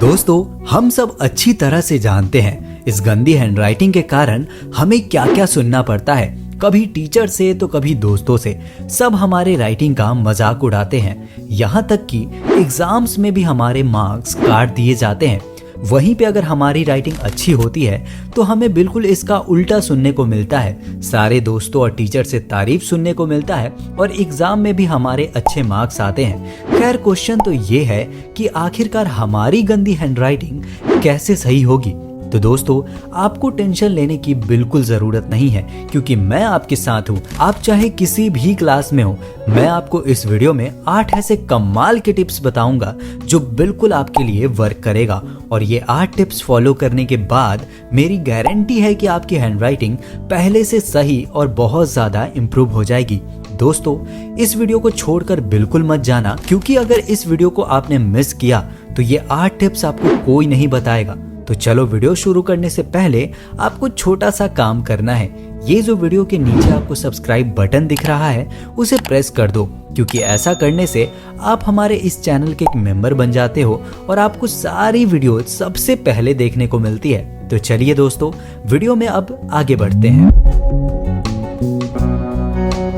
दोस्तों, हम सब अच्छी तरह से जानते हैं इस गंदी हैंडराइटिंग के कारण हमें क्या क्या सुनना पड़ता है। कभी टीचर से तो कभी दोस्तों से। सब हमारे राइटिंग का मजाक उड़ाते हैं। यहाँ तक कि एग्जाम्स में भी हमारे मार्क्स काट दिए जाते हैं। वहीं पे अगर हमारी राइटिंग अच्छी होती है तो हमें बिल्कुल इसका उल्टा सुनने को मिलता है। सारे दोस्तों और टीचर से तारीफ सुनने को मिलता है और एग्जाम में भी हमारे अच्छे मार्क्स आते हैं। खैर, क्वेश्चन तो ये है कि आखिरकार हमारी गंदी हैंडराइटिंग कैसे सही होगी। तो दोस्तों, आपको टेंशन लेने की बिल्कुल जरूरत नहीं है, क्योंकि मैं आपके साथ हूँ। आप चाहे किसी भी क्लास में हो, मैं आपको इस वीडियो में 8 ऐसे कमाल के टिप्स बताऊंगा जो बिल्कुल आपके लिए वर्क करेगा। और ये 8 टिप्स फॉलो करने के बाद मेरी गारंटी है कि आपकी हैंडराइटिंग पहले से सही और बहुत ज्यादा इम्प्रूव हो जाएगी। दोस्तों, इस वीडियो को छोड़कर बिल्कुल मत जाना, क्योंकि अगर इस वीडियो को आपने मिस किया तो ये 8 टिप्स आपको कोई नहीं बताएगा। तो चलो, वीडियो शुरू करने से पहले आपको छोटा सा काम करना है। ये जो वीडियो के नीचे आपको सब्सक्राइब बटन दिख रहा है उसे प्रेस कर दो, क्योंकि ऐसा करने से आप हमारे इस चैनल के एक मेंबर बन जाते हो और आपको सारी वीडियो सबसे पहले देखने को मिलती है। तो चलिए दोस्तों, वीडियो में अब आगे बढ़ते हैं।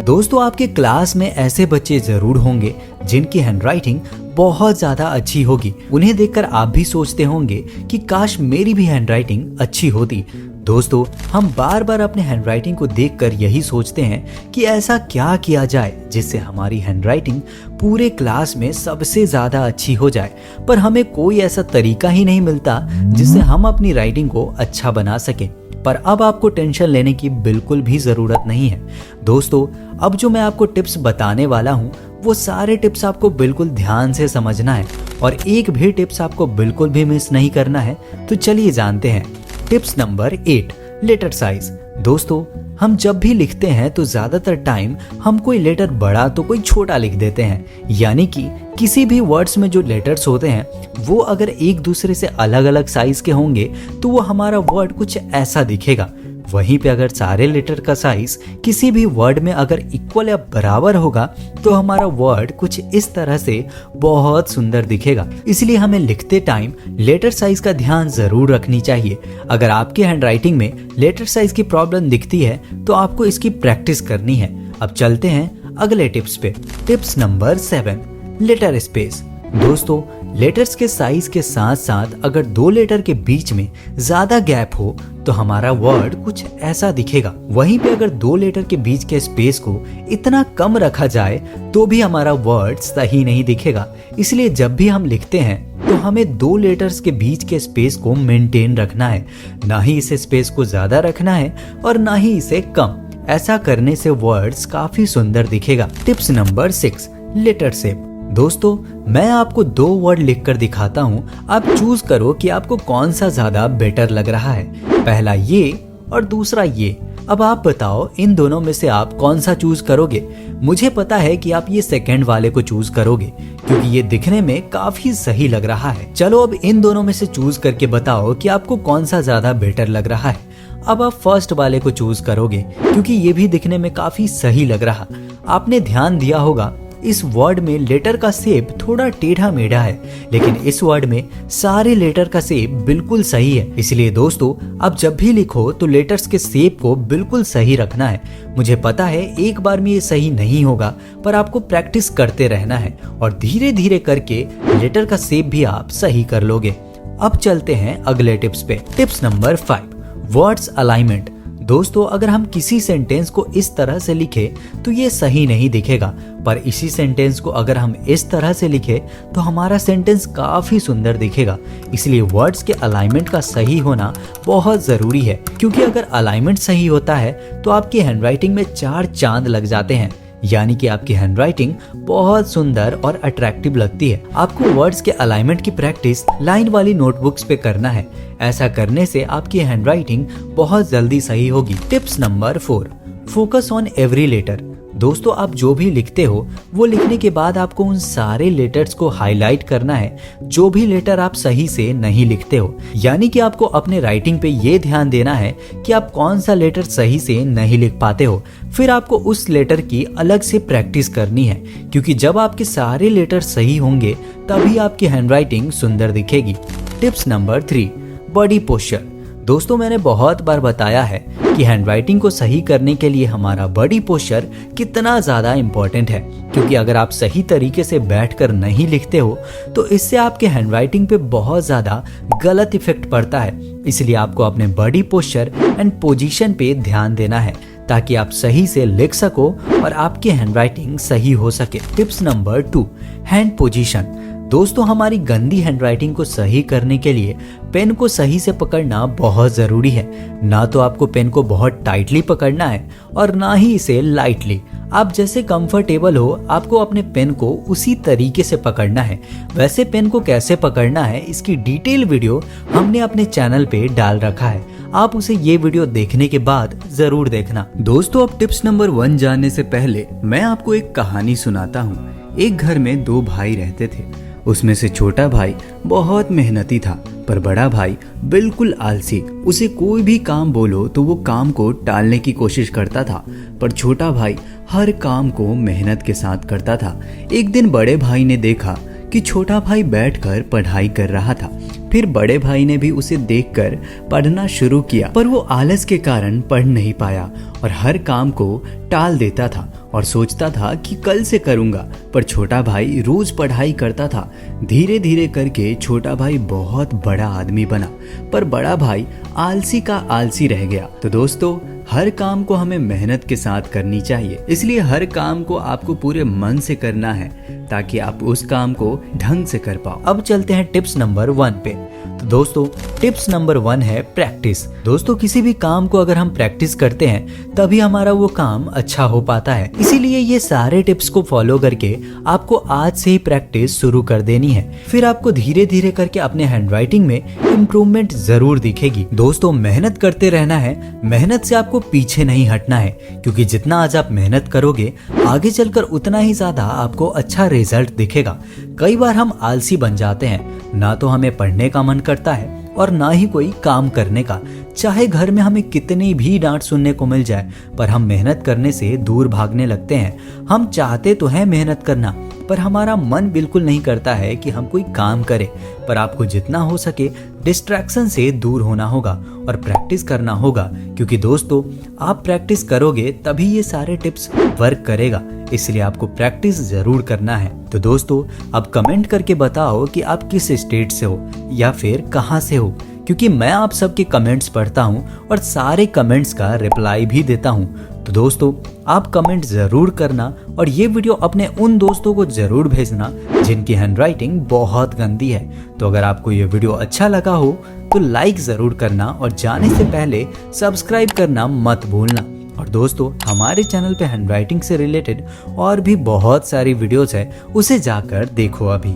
दोस्तों, आपके क्लास में ऐसे बच्चे जरूर होंगे जिनकी हैंडराइटिंग बहुत ज्यादा अच्छी होगी। उन्हें देखकर आप भी सोचते होंगे कि काश मेरी भी हैंडराइटिंग अच्छी होती। दोस्तों, हम बार बार अपने हैंडराइटिंग को देखकर यही सोचते हैं कि ऐसा क्या किया जाए जिससे हमारी हैंडराइटिंग पूरे क्लास में सबसे ज्यादा अच्छी हो जाए, पर हमें कोई ऐसा तरीका ही नहीं मिलता जिससे हम अपनी राइटिंग को अच्छा बना सकें। पर अब आपको टेंशन लेने की बिल्कुल भी जरूरत नहीं है। दोस्तों, अब जो मैं आपको टिप्स बताने वाला हूँ वो सारे टिप्स आपको बिल्कुल ध्यान से समझना है और एक भी टिप्स आपको बिल्कुल भी मिस नहीं करना है। तो चलिए जानते हैं। Tips number 8, letter size. दोस्तों, हम जब भी लिखते हैं तो ज्यादातर टाइम हम कोई लेटर बड़ा तो कोई छोटा लिख देते हैं। यानी कि किसी भी वर्ड्स में जो लेटर्स होते हैं वो अगर एक दूसरे से अलग अलग साइज के होंगे तो वो हमारा वर्ड कुछ ऐसा दिखेगा। वहीं पे अगर सारे लेटर का साइज किसी भी वर्ड में अगर इक्वल या बराबर होगा तो हमारा वर्ड कुछ इस तरह से बहुत सुंदर दिखेगा। इसलिए हमें लिखते टाइम लेटर साइज का ध्यान जरूर रखनी चाहिए। अगर आपकी हैंडराइटिंग में लेटर साइज की प्रॉब्लम दिखती है तो आपको इसकी प्रैक्टिस करनी है। अब चलते हैं अगले टिप्स पे। Tips number 7, letter space. दोस्तों, लेटर्स के साइज के साथ साथ अगर 2 लेटर के बीच में ज्यादा गैप हो तो हमारा वर्ड कुछ ऐसा दिखेगा। वहीं पे अगर 2 लेटर के बीच के स्पेस को इतना कम रखा जाए तो भी हमारा वर्ड सही नहीं दिखेगा। इसलिए जब भी हम लिखते हैं तो हमें 2 लेटर्स के बीच के स्पेस को मेंटेन रखना है। ना ही इसे स्पेस को ज्यादा रखना है और ना ही इसे कम। ऐसा करने से वर्ड्स काफी सुंदर दिखेगा। Tips number 6, letter shape. दोस्तों, मैं आपको 2 वर्ड लिखकर दिखाता हूँ। आप चूज करो कि आपको कौन सा ज्यादा बेटर लग रहा है। पहला ये और दूसरा ये। अब आप बताओ इन दोनों में से आप कौन सा चूज करोगे। मुझे पता है कि आप ये सेकंड वाले को चूज करोगे, क्योंकि ये दिखने में काफी सही लग रहा है। चलो, अब इन दोनों में से चूज करके बताओ कि आपको कौन सा ज्यादा बेटर लग रहा है। अब आप फर्स्ट वाले को चूज करोगे, क्योंकि ये भी दिखने में काफी सही लग रहा। आपने ध्यान दिया होगा इस वर्ड में लेटर का शेप थोड़ा टेढ़ा मेढ़ा है, लेकिन इस वर्ड में सारे लेटर का शेप बिल्कुल सही है। इसलिए दोस्तों, आप जब भी लिखो तो लेटर्स के शेप को बिल्कुल सही रखना है। मुझे पता है एक बार में ये सही नहीं होगा, पर आपको प्रैक्टिस करते रहना है और धीरे धीरे करके लेटर का शेप भी आप सही कर लोगे। अब चलते हैं अगले टिप्स पे। Tips number 5, words alignment. दोस्तों, अगर हम किसी सेंटेंस को इस तरह से लिखें तो ये सही नहीं दिखेगा, पर इसी सेंटेंस को अगर हम इस तरह से लिखें तो हमारा सेंटेंस काफी सुंदर दिखेगा। इसलिए वर्ड्स के अलाइनमेंट का सही होना बहुत जरूरी है, क्योंकि अगर अलाइनमेंट सही होता है तो आपकी हैंडराइटिंग में 4 चांद लग जाते हैं। यानी कि आपकी हैंडराइटिंग बहुत सुंदर और अट्रैक्टिव लगती है। आपको वर्ड्स के अलाइनमेंट की प्रैक्टिस लाइन वाली नोटबुक्स पे करना है। ऐसा करने से आपकी हैंडराइटिंग बहुत जल्दी सही होगी। Tips number 4, focus on every letter. दोस्तों, आप जो भी लिखते हो वो लिखने के बाद आपको उन सारे लेटर्स को हाईलाइट करना है जो भी लेटर आप सही से नहीं लिखते हो। यानी कि आपको अपने राइटिंग पे ये ध्यान देना है कि आप कौन सा लेटर सही से नहीं लिख पाते हो। फिर आपको उस लेटर की अलग से प्रैक्टिस करनी है, क्योंकि जब आपके सारे लेटर सही होंगे तभी आपकी हैंडराइटिंग सुंदर दिखेगी। Tips number 3, body posture. दोस्तों मैंने बहुत बार बताया है कि हैंडराइटिंग को सही करने के लिए हमारा बॉडी पोस्चर कितना ज़्यादा इम्पोर्टेंट है, क्योंकि अगर आप सही तरीके से बैठकर नहीं लिखते हो तो इससे आपके हैंडराइटिंग पे बहुत ज़्यादा गलत इफेक्ट पड़ता है। इसलिए आपको अपने बॉडी पोस्चर एंड पोजीशन पे ध्यान देना है ताकि आप सही से लिख सको और आपकी हैंडराइटिंग सही हो सके। Tips number 2, hand position. दोस्तों हमारी गंदी हैंडराइटिंग को सही करने के लिए पेन को सही से पकड़ना बहुत ज़रूरी है। ना तो आपको पेन को बहुत टाइटली पकड़ना है और ना ही इसे लाइटली। आप जैसे कंफर्टेबल हो आपको अपने पेन को उसी तरीके से पकड़ना है। वैसे पेन को कैसे पकड़ना है इसकी डिटेल वीडियो हमने अपने चैनल पे डाल रखा है, आप उसे ये वीडियो देखने के बाद जरूर देखना। दोस्तों अब टिप्स नंबर 1 जानने से पहले मैं आपको एक कहानी सुनाता हूँ। एक घर में 2 भाई रहते थे। उसमें से छोटा भाई बहुत मेहनती था पर बड़ा भाई बिल्कुल आलसी। उसे कोई भी काम बोलो तो वो काम को टालने की कोशिश करता था, पर छोटा भाई हर काम को मेहनत के साथ करता था। एक दिन बड़े भाई ने देखा कि छोटा भाई बैठकर पढ़ाई कर रहा था। फिर बड़े भाई ने भी उसे देखकर पढ़ना शुरू किया, पर वो आलस के कारण पढ़ नहीं पाया और हर काम को टाल देता था और सोचता था कि कल से करूंगा। पर छोटा भाई रोज पढ़ाई करता था। धीरे धीरे करके छोटा भाई बहुत बड़ा आदमी बना, पर बड़ा भाई आलसी का आलसी रह गया। तो दोस्तों हर काम को हमें मेहनत के साथ करनी चाहिए, इसलिए हर काम को आपको पूरे मन से करना है ताकि आप उस काम को ढंग से कर पाओ। अब चलते हैं टिप्स नंबर 1 पे। तो दोस्तों टिप्स नंबर 1 है प्रैक्टिस। दोस्तों किसी भी काम को अगर हम प्रैक्टिस करते हैं तभी हमारा वो काम अच्छा हो पाता है। इसीलिए ये सारे टिप्स को फॉलो करके आपको आज से ही प्रैक्टिस शुरू कर देनी है। फिर आपको धीरे धीरे करके अपने हैंडराइटिंग में इम्प्रूवमेंट जरूर दिखेगी। दोस्तों मेहनत करते रहना है, मेहनत से आपको पीछे नहीं हटना है, क्योंकि जितना आज आप मेहनत करोगे आगे चलकर उतना ही ज्यादा आपको अच्छा रिजल्ट दिखेगा। कई बार हम आलसी बन जाते हैं, ना तो हमें पढ़ने का मन करता है और ना ही कोई काम करने का। चाहे घर में हमें कितनी भी डांट सुनने को मिल जाए, पर हम मेहनत करने से दूर भागने लगते हैं। हम चाहते तो हैं मेहनत करना, पर हमारा मन बिल्कुल नहीं करता है कि हम कोई काम करें। पर आपको जितना हो सके डिस्ट्रैक्शन से दूर होना होगा और प्रैक्टिस करना होगा, क्योंकि दोस्तों आप प्रैक्टिस करोगे तभी ये सारे टिप्स वर्क करेगा। इसलिए आपको प्रैक्टिस जरूर करना है। तो दोस्तों अब कमेंट करके बताओ कि आप किस स्टेट से हो या फिर कहां से हो, क्योंकि मैं आप सबके कमेंट्स पढ़ता हूं और सारे कमेंट्स का रिप्लाई भी देता हूं। तो दोस्तों आप कमेंट जरूर करना और ये वीडियो अपने उन दोस्तों को जरूर भेजना जिनकी हैंडराइटिंग बहुत गंदी है। तो अगर आपको ये वीडियो अच्छा लगा हो तो लाइक जरूर करना और जाने से पहले सब्सक्राइब करना मत भूलना। और दोस्तों हमारे चैनल पे हैंडराइटिंग से रिलेटेड और भी बहुत सारी वीडियोस है, उसे जाकर देखो अभी।